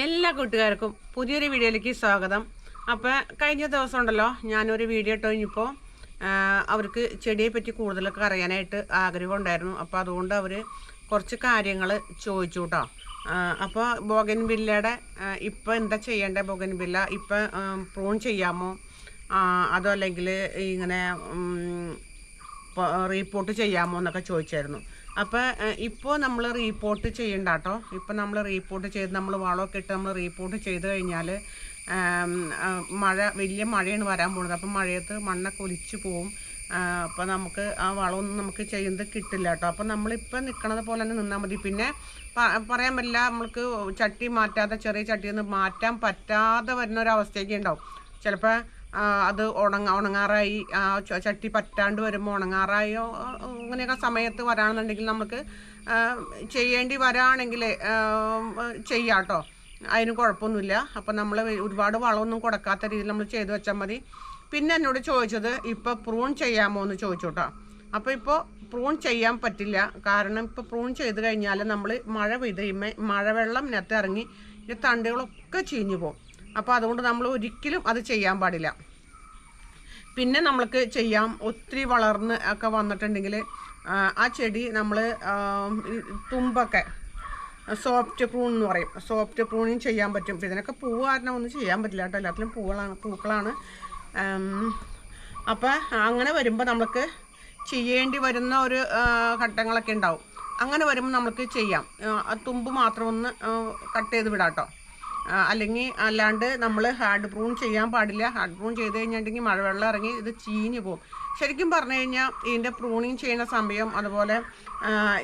എല്ലാ കൂട്ടുകാർക്കും പുതിയൊരു വീഡിയോയിലേക്ക് സ്വാഗതം. അപ്പോൾ കഴിഞ്ഞ ദിവസം ഉണ്ടല്ലോ ഞാനൊരു വീഡിയോ ഇട്ട് കഴിഞ്ഞപ്പോൾ അവർക്ക് ചെടിയെ പറ്റി കൂടുതലൊക്കെ അറിയാനായിട്ട് ആഗ്രഹം ഉണ്ടായിരുന്നു. അപ്പോൾ അതുകൊണ്ട് അവർ കുറച്ച് കാര്യങ്ങൾ ചോദിച്ചു കേട്ടോ. അപ്പോൾ ബോഗൻവില്ലയുടെ ഇപ്പോൾ എന്താ ചെയ്യേണ്ടത്, ബോഗൻവില്ല ഇപ്പോൾ പ്രൂൺ ചെയ്യാമോ, അതോ അല്ലെങ്കിൽ ഇങ്ങനെ റീപ്പോർട്ട് ചെയ്യാമോ എന്നൊക്കെ ചോദിച്ചായിരുന്നു. അപ്പോൾ ഇപ്പോൾ നമ്മൾ റീപ്പോർട്ട് ചെയ്യണ്ട കേട്ടോ. ഇപ്പോൾ നമ്മൾ റീപ്പോർട്ട് ചെയ്ത് നമ്മൾ വളമൊക്കെ ഇട്ട് നമ്മൾ റീപ്പോർട്ട് ചെയ്ത് കഴിഞ്ഞാൽ വലിയ മഴയാണ് വരാൻ പോകുന്നത്. അപ്പം മഴയത്ത് മണ്ണൊക്കെ ഒലിച്ച് പോവും. അപ്പോൾ നമുക്ക് ആ വളമൊന്നും നമുക്ക് ചെയ്യുന്നത് കിട്ടില്ല കേട്ടോ. അപ്പോൾ നമ്മളിപ്പോൾ നിൽക്കണത് പോലെ തന്നെ നിന്നാൽ മതി. പിന്നെ പറയാൻ പറ്റില്ല, നമ്മൾക്ക് ചട്ടി മാറ്റാതെ ചെറിയ ചട്ടിയിൽ നിന്ന് മാറ്റാൻ പറ്റാതെ വരുന്ന ഒരവസ്ഥയൊക്കെ ഉണ്ടാവും. ചിലപ്പോൾ അത് ഉണങ്ങാറായി, ചട്ടി പറ്റാണ്ട് വരുമ്പോൾ ഉണങ്ങാറായോ അങ്ങനെയൊക്കെ സമയത്ത് വരാണെന്നുണ്ടെങ്കിൽ നമുക്ക് ചെയ്യേണ്ടി വരാണെങ്കിൽ ചെയ്യാം കേട്ടോ. അതിന് കുഴപ്പമൊന്നുമില്ല. അപ്പം നമ്മൾ ഒരുപാട് വളമൊന്നും കൊടുക്കാത്ത രീതിയിൽ നമ്മൾ ചെയ്ത് വെച്ചാൽ മതി. പിന്നെ എന്നോട് ചോദിച്ചത് ഇപ്പോൾ പ്രൂൺ ചെയ്യാമോ എന്ന് ചോദിച്ചു കേട്ടോ. അപ്പോൾ ഇപ്പോൾ പ്രൂൺ ചെയ്യാൻ പറ്റില്ല. കാരണം ഇപ്പോൾ പ്രൂൺ ചെയ്ത് കഴിഞ്ഞാൽ നമ്മൾ മഴ പെയ്ത് കഴിയുമ്പോൾ മഴവെള്ളം ഇതിനകത്ത് ഇറങ്ങി ഈ തണ്ടുകളൊക്കെ ചീഞ്ഞു പോകും. അപ്പോൾ അതുകൊണ്ട് നമ്മൾ ഒരിക്കലും അത് ചെയ്യാൻ പാടില്ല. പിന്നെ നമ്മൾക്ക് ചെയ്യാം, ഒത്തിരി വളർന്ന് ഒക്കെ വന്നിട്ടുണ്ടെങ്കിൽ ആ ചെടി നമ്മൾ തുമ്പൊക്കെ സോഫ്റ്റ് പ്രൂൺ എന്ന് പറയും, സോഫ്റ്റ് പ്രൂണിങ് ചെയ്യാൻ പറ്റും. ഇതിനൊക്കെ പൂവ് കാരണം ഒന്നും ചെയ്യാൻ പറ്റില്ല കേട്ടോ, എല്ലാത്തിലും പൂക്കളാണ്. അപ്പോൾ അങ്ങനെ വരുമ്പോൾ നമുക്ക് ചെയ്യേണ്ടി വരുന്ന ഒരു ഘട്ടങ്ങളൊക്കെ ഉണ്ടാവും. അങ്ങനെ വരുമ്പോൾ നമുക്ക് ചെയ്യാം. തുമ്പ് മാത്രം ഒന്ന് കട്ട് ചെയ്ത് വിടാം കേട്ടോ. അല്ലാണ്ട് നമ്മൾ ഹാർഡ് പ്രൂൺ ചെയ്യാൻ പാടില്ല. ഹാർഡ് പ്രൂൺ ചെയ്ത് കഴിഞ്ഞിട്ടുണ്ടെങ്കിൽ മഴവെള്ളം ഇറങ്ങി ഇത് ചീഞ്ഞ് പോകും. ശരിക്കും പറഞ്ഞു കഴിഞ്ഞാൽ ഇതിൻ്റെ പ്രൂണിങ് ചെയ്യുന്ന സമയം, അതുപോലെ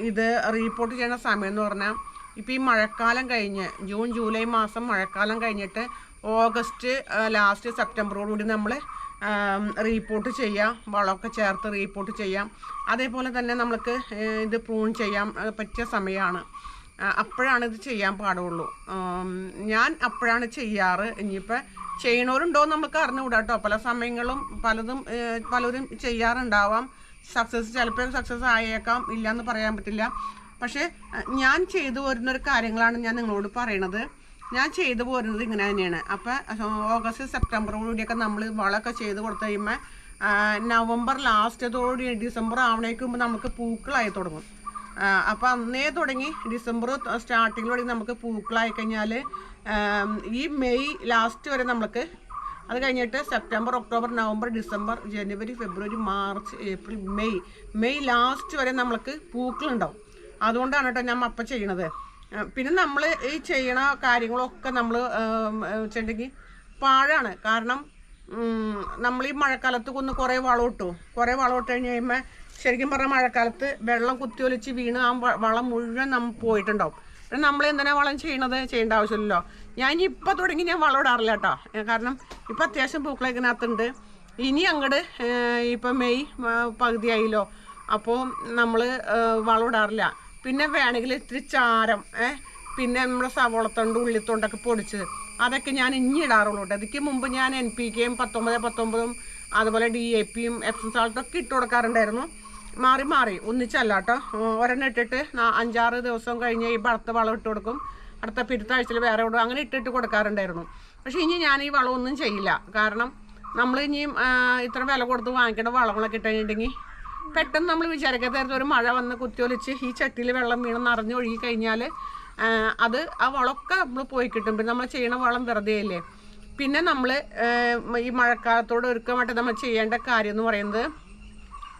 ഇത് റീപ്പോർട്ട് ചെയ്യുന്ന സമയം എന്ന് പറഞ്ഞാൽ ഇപ്പോൾ ഈ മഴക്കാലം കഴിഞ്ഞ് ജൂൺ ജൂലൈ മാസം മഴക്കാലം കഴിഞ്ഞിട്ട് ഓഗസ്റ്റ് ലാസ്റ്റ് സെപ്റ്റംബറോടുകൂടി നമ്മൾ റീപ്പോർട്ട് ചെയ്യാം, വളമൊക്കെ ചേർത്ത് റീപ്പോർട്ട് ചെയ്യാം. അതേപോലെ തന്നെ നമുക്ക് ഇത് പ്രൂൺ ചെയ്യാൻ പറ്റിയ സമയമാണ്. അപ്പോഴാണ് ഇത് ചെയ്യാൻ പാടുള്ളൂ. ഞാൻ അപ്പോഴാണ് ചെയ്യാറ്. ഇനിയിപ്പോൾ ചെയ്യണവരുണ്ടോ നമുക്ക് അറിഞ്ഞുകൂടാ കേട്ടോ. പല സമയങ്ങളും പലരും ചെയ്യാറുണ്ടാവാം. ചിലപ്പോൾ സക്സസ് ആയേക്കാം, ഇല്ലയെന്ന് പറയാൻ പറ്റില്ല. പക്ഷേ ഞാൻ ചെയ്തു വരുന്നൊരു കാര്യങ്ങളാണ് ഞാൻ നിങ്ങളോട് പറയണത്. ഞാൻ ചെയ്തു പോരുന്നത് ഇങ്ങനെ തന്നെയാണ്. അപ്പോൾ ഓഗസ്റ്റ് സെപ്റ്റംബറോടുകൂടിയൊക്കെ നമ്മൾ വളമൊക്കെ ചെയ്ത് കൊടുത്തു കഴിയുമ്പോൾ നവംബർ ലാസ്റ്റത്തോടുകൂടി ഡിസംബർ ആവണേക്ക് മുമ്പ് നമുക്ക് പൂക്കളായി തുടങ്ങും. അപ്പോൾ അന്നേ തുടങ്ങി ഡിസംബർ സ്റ്റാർട്ടിങ്ങിലൂടെ നമുക്ക് പൂക്കളായി കഴിഞ്ഞാൽ ഈ മെയ് ലാസ്റ്റ് വരെ നമുക്ക്, അത് കഴിഞ്ഞിട്ട് സെപ്റ്റംബർ ഒക്ടോബർ നവംബർ ഡിസംബർ ജനുവരി ഫെബ്രുവരി മാർച്ച് ഏപ്രിൽ മെയ് ലാസ്റ്റ് വരെ നമുക്ക് പൂക്കളുണ്ടാവും. അതുകൊണ്ടാണ് കേട്ടോ ഞാൻ അപ്പം ചെയ്യണത്. പിന്നെ നമ്മൾ ഈ ചെയ്യണ കാര്യങ്ങളൊക്കെ നമ്മൾ വെച്ചിട്ടുണ്ടെങ്കിൽ പാഴാണ്. കാരണം നമ്മൾ ഈ മഴക്കാലത്ത് കുറേ വളം ഇട്ടു കഴിഞ്ഞ് കഴിയുമ്പോൾ ശരിക്കും പറഞ്ഞാൽ മഴക്കാലത്ത് വെള്ളം കുത്തിയൊലിച്ച് വീണ് ആ വളം മുഴുവൻ നമ്മൾ പോയിട്ടുണ്ടാവും. പിന്നെ നമ്മൾ എന്തിനാ വളം ചെയ്യേണ്ട ആവശ്യമില്ലല്ലോ. ഞാൻ ഇപ്പോൾ തുടങ്ങി ഞാൻ വളം ഇടാറില്ല കേട്ടോ. കാരണം ഇപ്പം അത്യാവശ്യം പൂക്കളേക്കിനകത്തുണ്ട്. ഇനി അങ്ങോട്ട് ഇപ്പം മെയ് പകുതിയായില്ലോ, അപ്പോൾ നമ്മൾ വളം ഇടാറില്ല. പിന്നെ വേണമെങ്കിൽ ഇത്തിരി ചാരം, പിന്നെ നമ്മുടെ സവോളത്തണ്ട് ഉള്ളിത്തൊണ്ടൊക്കെ പൊടിച്ച് അതൊക്കെ ഞാൻ ഇനി ഇടാറുള്ളൂ കേട്ടോ. ഇതിക്ക് മുമ്പ് ഞാൻ NPK 19 അതുപോലെ DAPയും എപ്സം സാൾട്ടൊക്കെ ഇട്ട് കൊടുക്കാറുണ്ടായിരുന്നു. മാറി ഒന്നിച്ചല്ല കേട്ടോ. ഒരെണ്ണം ഇട്ടിട്ട് 5-6 ദിവസം കഴിഞ്ഞ് ഈ അടുത്ത വളം ഇട്ട് കൊടുക്കും, അടുത്ത പിടുത്താഴ്ചയിൽ വേറെ ഇടും, അങ്ങനെ ഇട്ടിട്ട് കൊടുക്കാറുണ്ടായിരുന്നു. പക്ഷേ ഇനി ഞാൻ ഈ വളമൊന്നും ചെയ്യില്ല. കാരണം നമ്മൾ ഇനിയും ഇത്ര വില കൊടുത്ത് വാങ്ങിക്കേണ്ട വളങ്ങളൊക്കെ ഇട്ട് കഴിഞ്ഞിട്ടുണ്ടെങ്കിൽ പെട്ടെന്ന് നമ്മൾ വിചാരിക്കാത്ത ഒരു മഴ വന്ന് കുത്തിയൊലിച്ച് ഈ ചട്ടിയിൽ വെള്ളം വീണ് നിറഞ്ഞ് ഒഴുകി കഴിഞ്ഞാൽ ആ വളമൊക്കെ നമ്മൾ പോയി കിട്ടും. പിന്നെ നമ്മൾ ചെയ്യണ വളം വെറുതെ അല്ലേ. പിന്നെ നമ്മൾ ഈ മഴക്കാലത്തോട് ഒരുക്കമായിട്ട് നമ്മൾ ചെയ്യേണ്ട കാര്യം എന്ന് പറയുന്നത്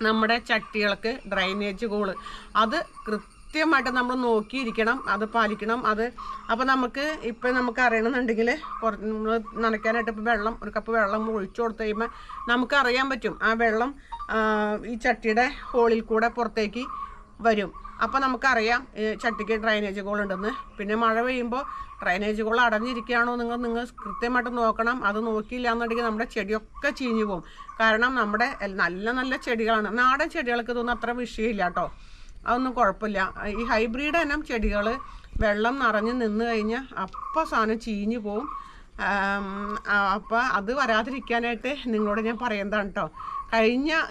നമ്മുടെ ചട്ടികൾക്ക് ഡ്രൈനേജ് ഹോള് അത് കൃത്യമായിട്ട് നമ്മൾ നോക്കിയിരിക്കണം, അത് പാലിക്കണം. അപ്പോൾ നമുക്ക് അറിയണമെന്നുണ്ടെങ്കിൽ നനയ്ക്കാനായിട്ട് ഇപ്പോൾ ഒരു കപ്പ് വെള്ളം ഒഴിച്ചു കൊടുത്തു കഴിയുമ്പോൾ നമുക്കറിയാൻ പറ്റും ആ വെള്ളം ഈ ചട്ടിയുടെ ഹോളിൽ കൂടെ പുറത്തേക്ക് വരും. അപ്പോൾ നമുക്കറിയാം ചട്ടിക്ക് ഡ്രൈനേജ് ഹോൾ ഉണ്ടെന്ന്. പിന്നെ മഴ പെയ്യുമ്പോൾ ഡ്രൈനേജ് ഹോൾ അടഞ്ഞിരിക്കുകയാണോ നിങ്ങൾ കൃത്യമായിട്ട് നോക്കണം. അത് നോക്കിയില്ല എന്നുണ്ടെങ്കിൽ നമ്മുടെ ചെടിയൊക്കെ ചീഞ്ഞു പോകും. കാരണം നമ്മുടെ നല്ല ചെടികളാണ്. നാടൻ ചെടികൾക്ക് ഇതൊന്നും അത്ര വിഷയമില്ല കേട്ടോ, അതൊന്നും കുഴപ്പമില്ല. ഈ ഹൈബ്രിഡ് ഇനം ചെടികൾ വെള്ളം നിറഞ്ഞ് നിന്ന് കഴിഞ്ഞാൽ അപ്പം സാധനം ചീഞ്ഞു പോവും. അപ്പോൾ അത് വരാതിരിക്കാനായിട്ട് നിങ്ങളോട് ഞാൻ പറയുന്നതാണ് കേട്ടോ.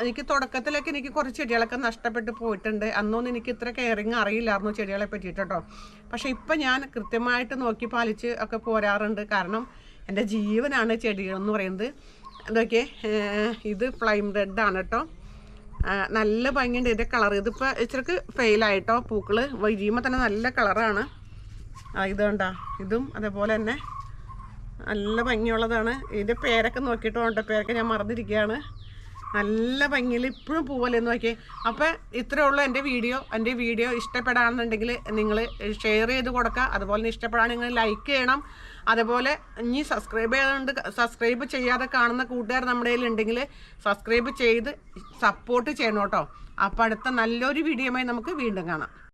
എനിക്ക് തുടക്കത്തിലൊക്കെ എനിക്ക് കുറച്ച് ചെടികളൊക്കെ നഷ്ടപ്പെട്ട് പോയിട്ടുണ്ട്. അന്നൊന്നും എനിക്ക് ഇത്ര കെയറിങ് അറിയില്ലായിരുന്നു ചെടികളെ പറ്റിയിട്ട് കേട്ടോ. പക്ഷേ ഇപ്പം ഞാൻ കൃത്യമായിട്ട് നോക്കി പാലിച്ച് ഒക്കെ പോരാറുണ്ട്. കാരണം എൻ്റെ ജീവനാണ് ചെടികൾ എന്ന് പറയുന്നത്. ഇതൊക്കെ ഇത് ഫ്ലൈം റെഡാണ് കേട്ടോ. നല്ല ഭംഗിയുണ്ട് ഇതിൻ്റെ കളർ. ഇതിപ്പോൾ ഇച്ചിരി ഫെയിലായിട്ടോ. പൂക്കൾ വിരിയുമ്പോൾ തന്നെ നല്ല കളറാണ്. ഇത് കണ്ടോ, ഇതും അതേപോലെ തന്നെ നല്ല ഭംഗിയുള്ളതാണ്. ഇതിൻ്റെ പേരൊക്കെ നോക്കിയിട്ട് വേണ്ട, പേരൊക്കെ ഞാൻ മറന്നിരിക്കുകയാണ്. നല്ല ഭംഗിയിൽ ഇപ്പോഴും പൂവല്ലെന്ന് നോക്കിയേ. അപ്പോൾ ഇത്രയേ ഉള്ളൂ എൻ്റെ വീഡിയോ ഇഷ്ടപ്പെടാണെന്നുണ്ടെങ്കിൽ നിങ്ങൾ ഷെയർ ചെയ്ത് കൊടുക്കുക. അതുപോലെ തന്നെ ഇഷ്ടപ്പെടാണെങ്കിൽ ലൈക്ക് ചെയ്യണം. അതുപോലെ ഇനി സബ്സ്ക്രൈബ് ചെയ്യാതെ കാണുന്ന കൂട്ടുകാർ നമ്മുടെ കയ്യിലുണ്ടെങ്കിൽ സബ്സ്ക്രൈബ് ചെയ്ത് സപ്പോർട്ട് ചെയ്യണം കേട്ടോ. അപ്പോൾ അടുത്ത നല്ലൊരു വീഡിയോയുമായി നമുക്ക് വീണ്ടും കാണാം.